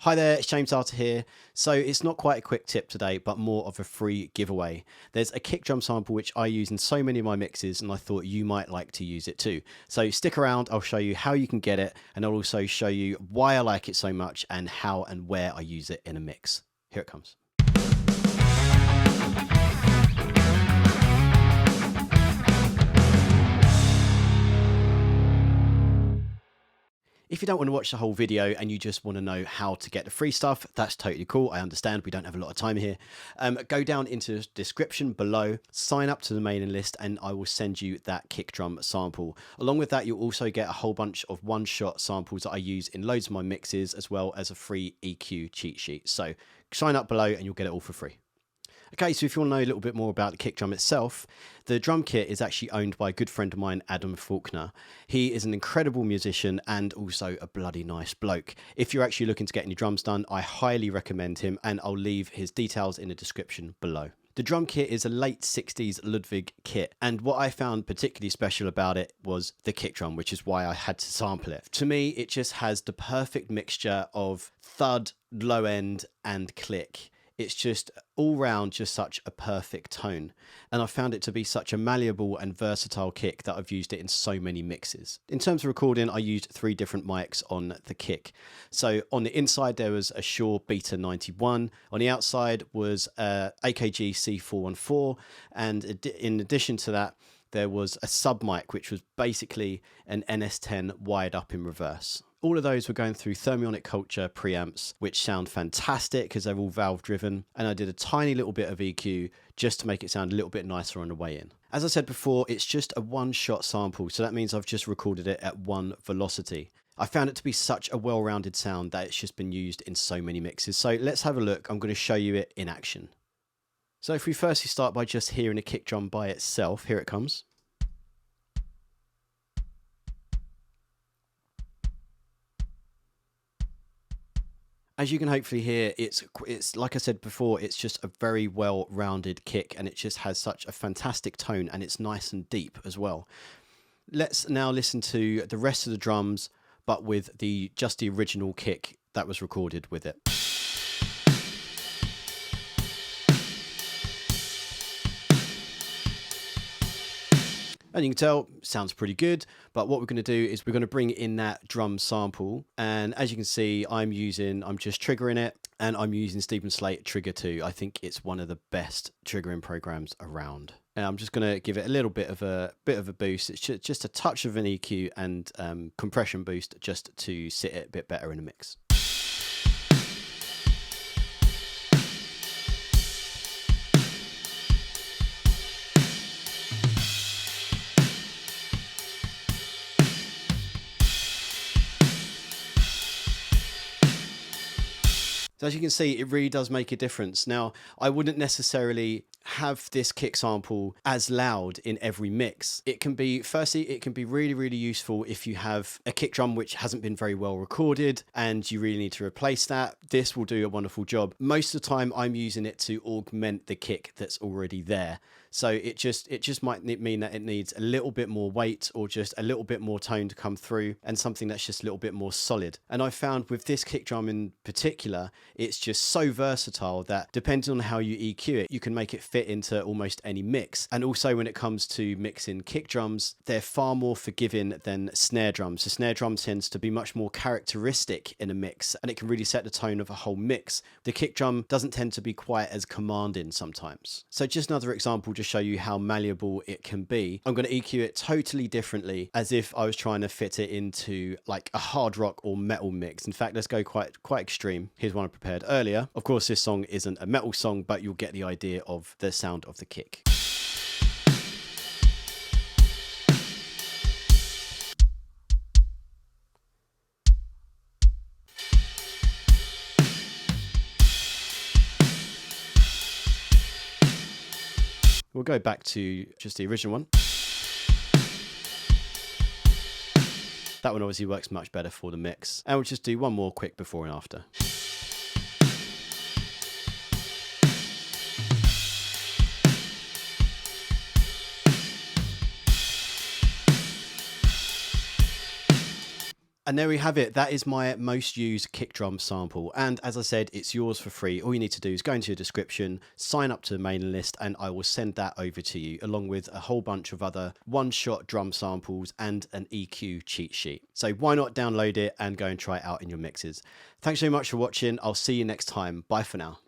Hi there, it's James Arter here. So it's not quite a quick tip today, but more of a free giveaway. There's a kick drum sample which I use in so many of my mixes, and I thought you might like to use it too. So stick around, I'll show you how you can get it, and I'll also show you why I like it so much and how and where I use it in a mix. Here it comes. If you don't want to watch the whole video and you just want to know how to get the free stuff, that's totally cool. I understand we don't have a lot of time here. Go down into the description below, sign up to the mailing list, and I will send you that kick drum sample. Along with that, you'll also get a whole bunch of one-shot samples that I use in loads of my mixes, as well as a free EQ cheat sheet. So sign up below and you'll get it all for free. Okay, so if you want to know a little bit more about the kick drum itself, the drum kit is actually owned by a good friend of mine, Adam Falkner. He is an incredible musician and also a bloody nice bloke. If you're actually looking to get any drums done, I highly recommend him, and I'll leave his details in the description below. The drum kit is a late 60s Ludwig kit, and what I found particularly special about it was the kick drum, which is why I had to sample it. To me, it just has the perfect mixture of thud, low end, and click. It's just all round just such a perfect tone, and I found it to be such a malleable and versatile kick that I've used it in so many mixes. In terms of recording, I used 3 different mics on the kick. So on the inside there was a Shure Beta 91, on the outside was a AKG C414, and in addition to that there was a sub mic which was basically an NS10 wired up in reverse. All of those were going through Thermionic Culture preamps, which sound fantastic because they're all valve driven. And I did a tiny little bit of EQ just to make it sound a little bit nicer on the way in. As I said before, it's just a one-shot sample, so that means I've just recorded it at 1 velocity. I found it to be such a well-rounded sound that it's just been used in so many mixes. So let's have a look. I'm going to show you it in action. So if we firstly start by just hearing a kick drum by itself, here it comes. As you can hopefully hear, it's like I said before, it's just a very well-rounded kick, and it just has such a fantastic tone, and it's nice and deep as well. Let's now listen to the rest of the drums, but with just the original kick that was recorded with it. And you can tell, sounds pretty good, but what we're going to do is we're going to bring in that drum sample. And as you can see, I'm just triggering it, and I'm using Stephen Slate Trigger 2. I think it's one of the best triggering programs around. And I'm just going to give it a little bit of a boost. It's just a touch of an EQ and compression boost just to sit it a bit better in a mix. So as you can see, it really does make a difference. Now, I wouldn't necessarily have this kick sample as loud in every mix. It can be really, really useful if you have a kick drum which hasn't been very well recorded and you really need to replace that. This will do a wonderful job. Most of the time I'm using it to augment the kick that's already there. So it just might mean that it needs a little bit more weight or just a little bit more tone to come through, and something that's just a little bit more solid. And I found with this kick drum in particular, it's just so versatile that depending on how you EQ it, you can make it fit into almost any mix. And also when it comes to mixing kick drums, they're far more forgiving than snare drums. The snare drum tends to be much more characteristic in a mix, and it can really set the tone of a whole mix. The kick drum doesn't tend to be quite as commanding sometimes. So just another example to show you how malleable it can be. I'm going to EQ it totally differently, as if I was trying to fit it into like a hard rock or metal mix. In fact, let's go quite extreme. Here's one I prepared earlier. Of course, this song isn't a metal song, but you'll get the idea of the sound of the kick. We'll go back to just the original one. That one obviously works much better for the mix. And we'll just do one more quick before and after. And there we have it. That is my most used kick drum sample. And as I said, it's yours for free. All you need to do is go into the description, sign up to the mailing list, and I will send that over to you, along with a whole bunch of other one-shot drum samples and an EQ cheat sheet. So why not download it and go and try it out in your mixes? Thanks so much for watching. I'll see you next time. Bye for now.